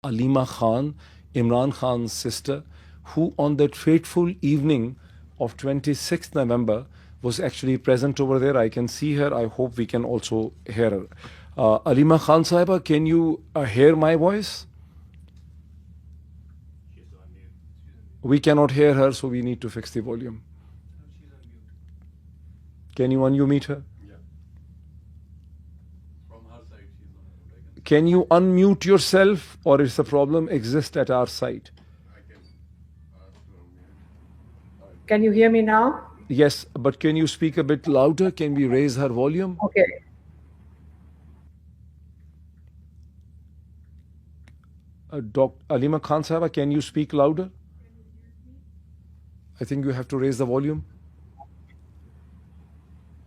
Aleema Khan, Imran Khan's sister, who on that fateful evening of 26th November was actually present over there. I can see her. I hope we can also hear her. Aleema Khan Sahiba, can you hear my voice? We cannot hear her, so we need to fix the volume. Can you unmute her? Can you unmute yourself, or is the problem exist at our side? Can you hear me now? Yes, but can you speak a bit louder? Can we raise her volume? Okay. Dr. Aleema Khan Sahaba, can you speak louder? I think you have to raise the volume.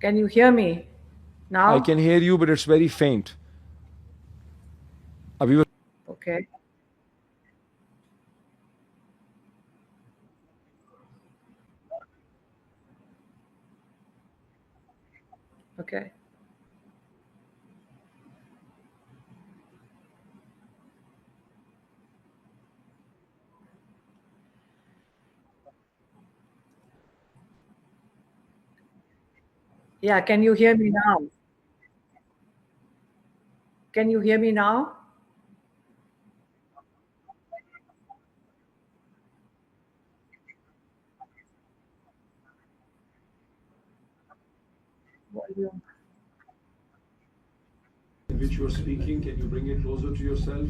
Can you hear me now? I can hear you, but it's very faint. Okay. Okay. Yeah, can you hear me now? Can you hear me now? Volume. In which you're speaking, can you bring it closer to yourself?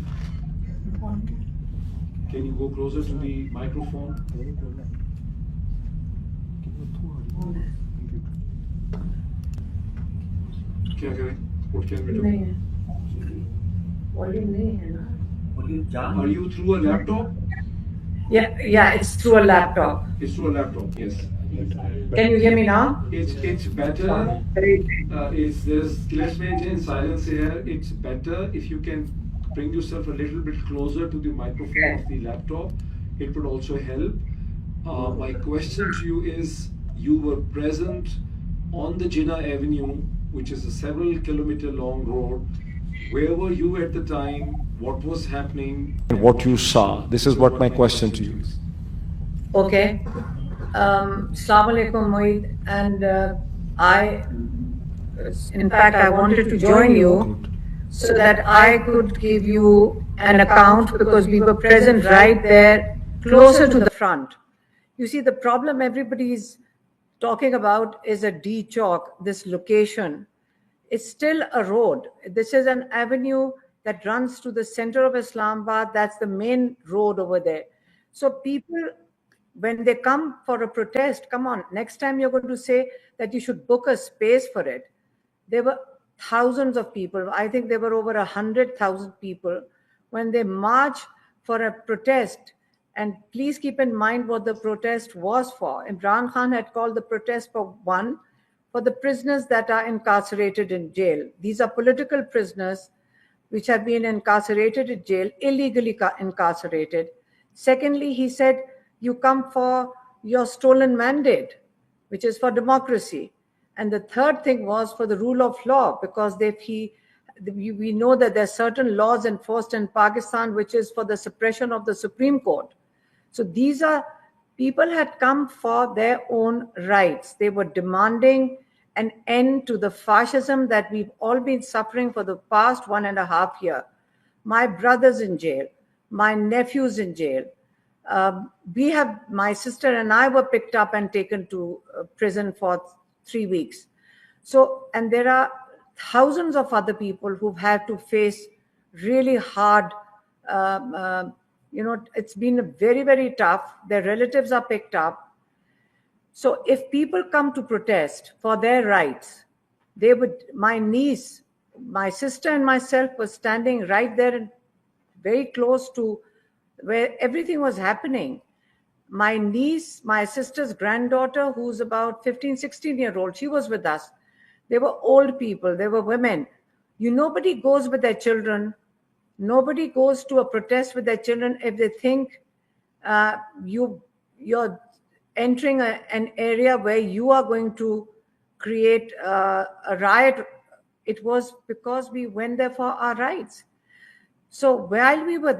Can you go closer to the microphone? क्या करें? What can we do? नहीं है। Volume नहीं है ना? Are you through a laptop? Yeah, it's through a laptop. It's through a laptop, yes. Can you hear me now? It's better. Let's maintain silence here. It's better if you can bring yourself a little bit closer to the microphone of the laptop. It would also help. My question to you is, you were present on the Jinnah Avenue, which is a several kilometer long road. Where were you at the time? What was happening? And what you saw? This is what my question to you is. Okay. Assalamu alaikum, Moeed. And in fact, I wanted to join you so that I could give you an account, because we were present right there, closer to the front. You see, the problem everybody is talking about is a D chalk, this location. It's still a road. This is an avenue that runs to the center of Islamabad. That's the main road over there. So people, when they come for a protest, come on, next time you're going to say that you should book a space for it. There were thousands of people. I think there were over 100,000 people when they march for a protest. And please keep in mind what the protest was for. Imran Khan had called the protest for the prisoners that are incarcerated in jail. These are political prisoners which have been incarcerated in jail, illegally incarcerated. Secondly, he said, you come for your stolen mandate, which is for democracy. And the third thing was for the rule of law, because we know that there are certain laws enforced in Pakistan, which is for the suppression of the Supreme Court. So these are, people had come for their own rights. They were demanding an end to the fascism that we've all been suffering for the past 1.5 years. My brother's in jail. My nephew's in jail. My sister and I were picked up and taken to prison for 3 weeks. So, and there are thousands of other people who've had to face really hard, it's been very, very tough. Their relatives are picked up. So if people come to protest for their rights, my niece, my sister and myself were standing right there and very close to where everything was happening. My niece, my sister's granddaughter, who's about 15, 16-year-old, she was with us. They were old people, they were women. Nobody goes with their children. Nobody goes to a protest with their children if they think you're entering an area where you are going to create a riot. It was because we went there for our rights. So while we were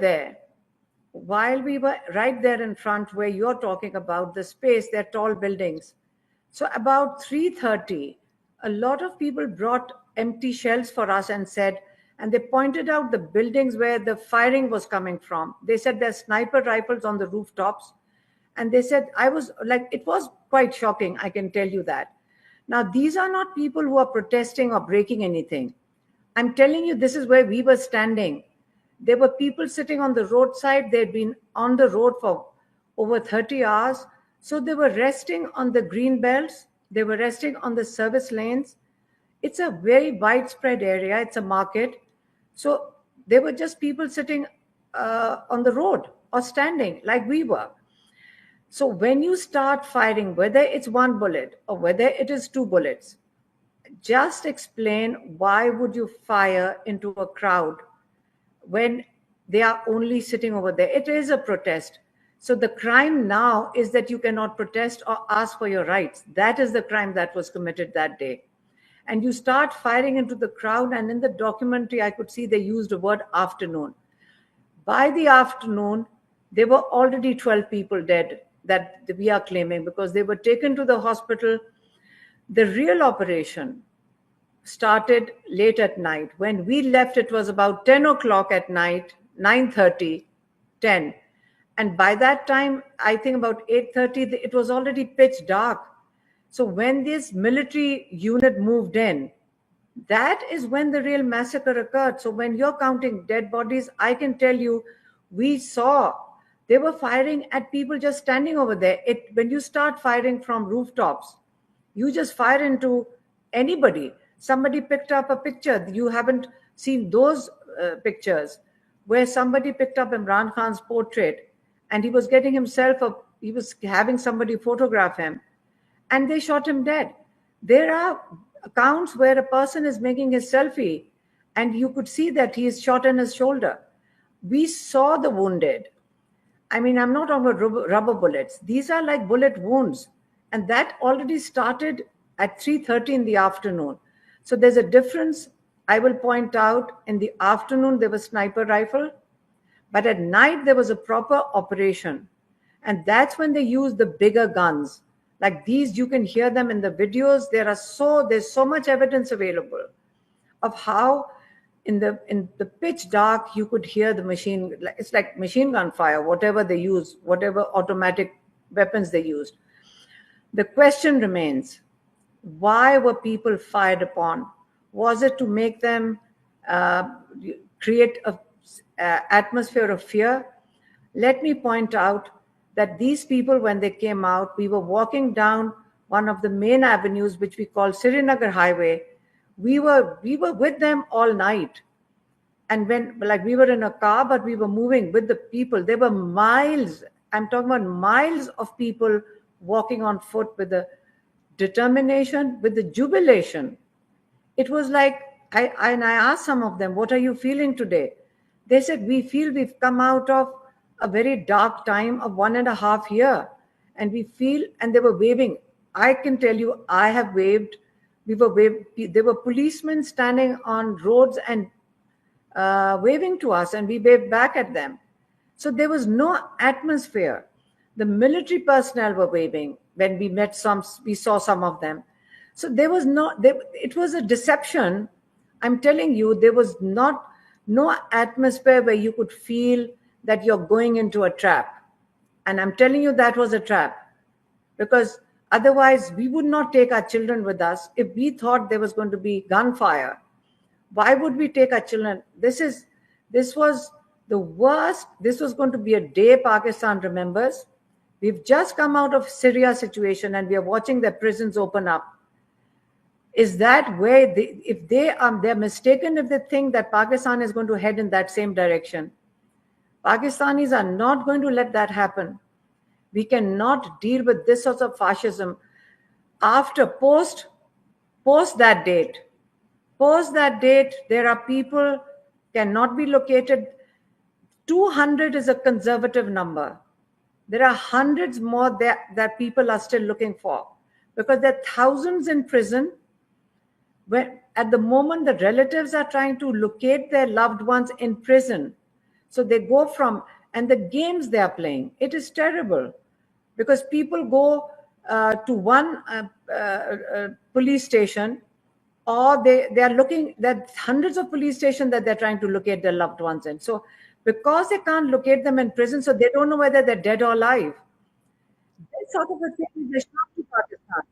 right there in front where you're talking about the space, they're tall buildings. So about 3:30, a lot of people brought empty shells for us and said, and they pointed out the buildings where the firing was coming from. They said there's sniper rifles on the rooftops. And they said, I was like, it was quite shocking, I can tell you that. Now, these are not people who are protesting or breaking anything. I'm telling you, this is where we were standing. There were people sitting on the roadside. They'd been on the road for over 30 hours. So they were resting on the green belts. They were resting on the service lanes. It's a very widespread area. It's a market. So there were just people sitting on the road or standing like we were. So when you start firing, whether it's one bullet or whether it is two bullets, just explain why would you fire into a crowd when they are only sitting over there. It is a protest. So the crime now is that you cannot protest or ask for your rights. That is the crime that was committed that day. And you start firing into the crowd, and in the documentary, I could see they used the word afternoon. By the afternoon, there were already 12 people dead that we are claiming because they were taken to the hospital. The real operation started late at night. When we left, it was about 10 o'clock at night, 9:30, 10. And by that time, I think about 8:30, it was already pitch dark. So when this military unit moved in, that is when the real massacre occurred. So when you're counting dead bodies, I can tell you, we saw they were firing at people just standing over there. When you start firing from rooftops, you just fire into anybody. Somebody picked up a picture. You haven't seen those pictures where somebody picked up Imran Khan's portrait and he was getting himself up. He was having somebody photograph him and they shot him dead. There are accounts where a person is making his selfie and you could see that he is shot in his shoulder. We saw the wounded. I mean, I'm not talking about rubber bullets. These are like bullet wounds. And that already started at 3:30 in the afternoon. So there's a difference. I will point out in the afternoon, there was sniper rifle, but at night there was a proper operation. And that's when they used the bigger guns. Like these, you can hear them in the videos. There's so much evidence available of how in the pitch dark, you could hear the machine. It's like machine gun fire, whatever they use, whatever automatic weapons they used. The question remains, why were people fired upon? Was it to make them create an atmosphere of fear? Let me point out that these people, when they came out, we were walking down one of the main avenues, which we call Srinagar Highway. We were with them all night. And when, like, we were in a car, but we were moving with the people. There were miles, I'm talking about miles of people walking on foot with the determination, with the jubilation. It was like, I asked some of them, what are you feeling today? They said, we feel we've come out of a very dark time of 1.5 years. And we feel, and they were waving. I can tell you, I have waved. There were policemen standing on roads and waving to us, and we waved back at them. So there was no atmosphere. The military personnel were waving when we saw some of them. So there was it was a deception. I'm telling you, there was no atmosphere where you could feel that you're going into a trap. And I'm telling you, that was a trap. Because otherwise, we would not take our children with us if we thought there was going to be gunfire. Why would we take our children? This was the worst. This was going to be a day Pakistan remembers. We've just come out of Syria situation and we are watching their prisons open up. Is that where if they're mistaken if they think that Pakistan is going to head in that same direction? Pakistanis are not going to let that happen. We cannot deal with this sort of fascism post that date. Post that date, there are people cannot be located. 200 is a conservative number. There are hundreds more that people are still looking for because there are thousands in prison. When at the moment the relatives are trying to locate their loved ones in prison, So they go from, and the games they are playing, it is terrible, because people go to one police station, or they are looking, there are hundreds of police stations that they're trying to locate their loved ones in. So because they can't locate them in prison, so they don't know whether they're dead or alive. This sort of a thing is a shock to Pakistan.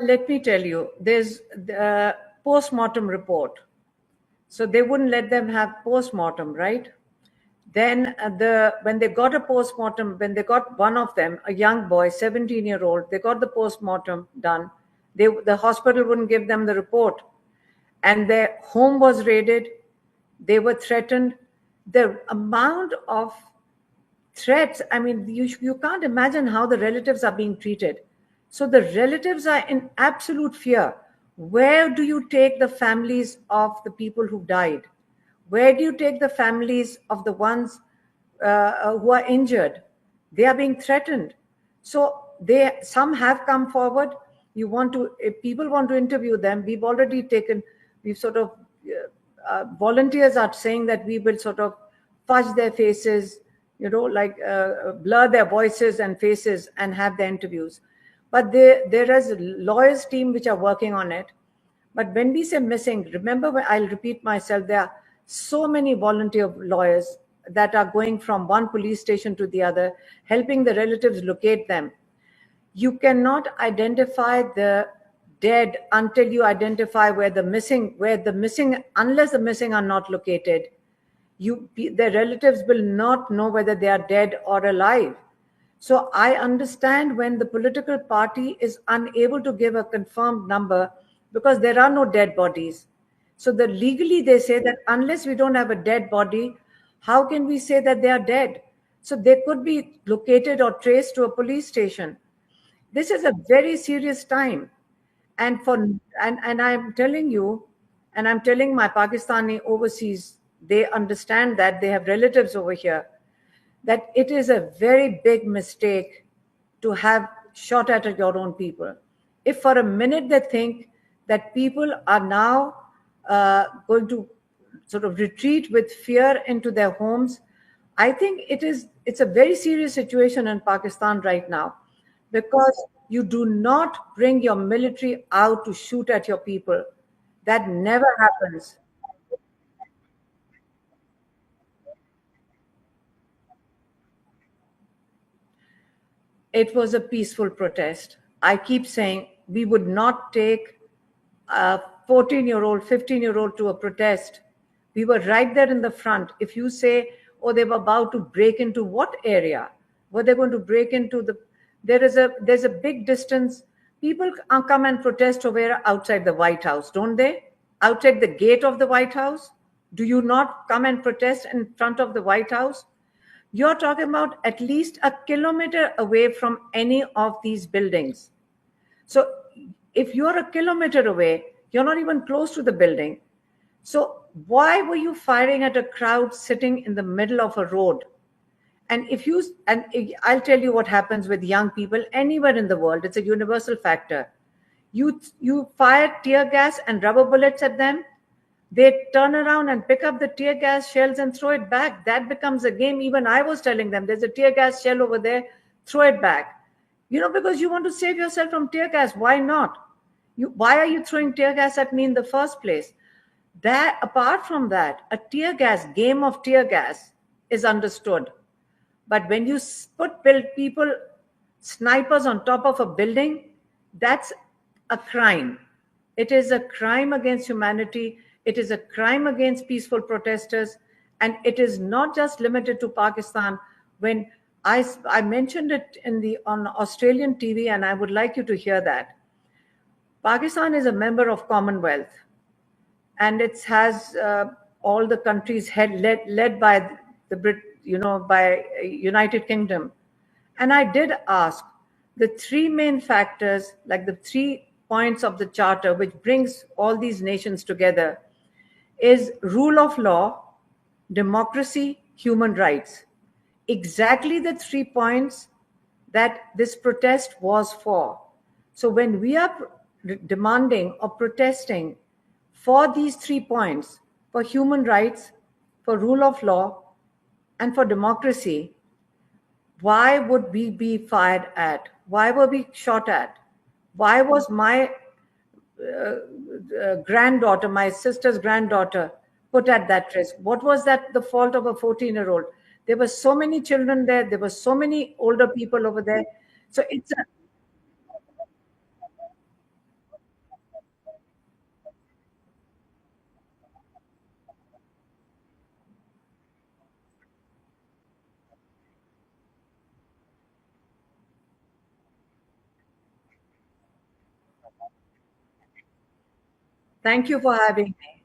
Let me tell you, there's the post-mortem report. So they wouldn't let them have post-mortem, right? Then when they got a post-mortem, when they got one of them, a young boy, 17-year-old, they got the post-mortem done. The hospital wouldn't give them the report. And their home was raided. They were threatened. The amount of threats, I mean, you can't imagine how the relatives are being treated. So the relatives are in absolute fear. Where do you take the families of the people who died? Where do you take the families of the ones who are injured? They are being threatened. So some have come forward. If people want to interview them, we've sort of, volunteers are saying that we will sort of fudge their faces, like blur their voices and faces and have their interviews. But there is a lawyers team which are working on it. But when we say missing, remember, I'll repeat myself, there are so many volunteer lawyers that are going from one police station to the other, helping the relatives locate them. You cannot identify the dead until you identify where the missing, unless the missing are not located, their relatives will not know whether they are dead or alive. So I understand when the political party is unable to give a confirmed number because there are no dead bodies. So legally they say that unless we don't have a dead body, how can we say that they are dead? So they could be located or traced to a police station. This is a very serious time. And I'm telling you, and I'm telling my Pakistani overseas, they understand that they have relatives over here, that it is a very big mistake to have shot at your own people. If for a minute they think that people are now going to sort of retreat with fear into their homes, I think it's a very serious situation in Pakistan right now, because you do not bring your military out to shoot at your people. That never happens. It was a peaceful protest. I keep saying we would not take a 14-year-old, 15-year-old to a protest. We were right there in the front. If you say, oh, they were about to break into what area? Were they going to break into there's a big distance. People come and protest over outside the White House, don't they? Outside the gate of the White House? Do you not come and protest in front of the White House? You're talking about at least a kilometer away from any of these buildings. So if you're a kilometer away, you're not even close to the building. So why were you firing at a crowd sitting in the middle of a road? And I'll tell you what happens with young people anywhere in the world. It's a universal factor. You fire tear gas and rubber bullets at them, they turn around and pick up the tear gas shells and throw it back. That becomes a game. Even I was telling them, there's a tear gas shell over there, throw it back. Because you want to save yourself from tear gas. Why not? Why are you throwing tear gas at me in the first place? Apart from that, a game of tear gas is understood. But when you put people, snipers on top of a building, that's a crime. It is a crime against humanity. It is a crime against peaceful protesters. And it is not just limited to Pakistan. When I mentioned it on Australian TV, and I would like you to hear that. Pakistan is a member of Commonwealth, and it has all the countries led by the by United Kingdom. And I did ask the three main factors, like the 3 points of the charter, which brings all these nations together, is rule of law, democracy, human rights. Exactly the 3 points that this protest was for. So when we are demanding or protesting for these 3 points, for human rights, for rule of law, and for democracy, why would we be fired at? Why were we shot at? Why was my granddaughter, my sister's granddaughter, put at that risk? What was that the fault of a 14-year-old? There were so many children there. There were so many older people over there. So it's a, thank you for having me.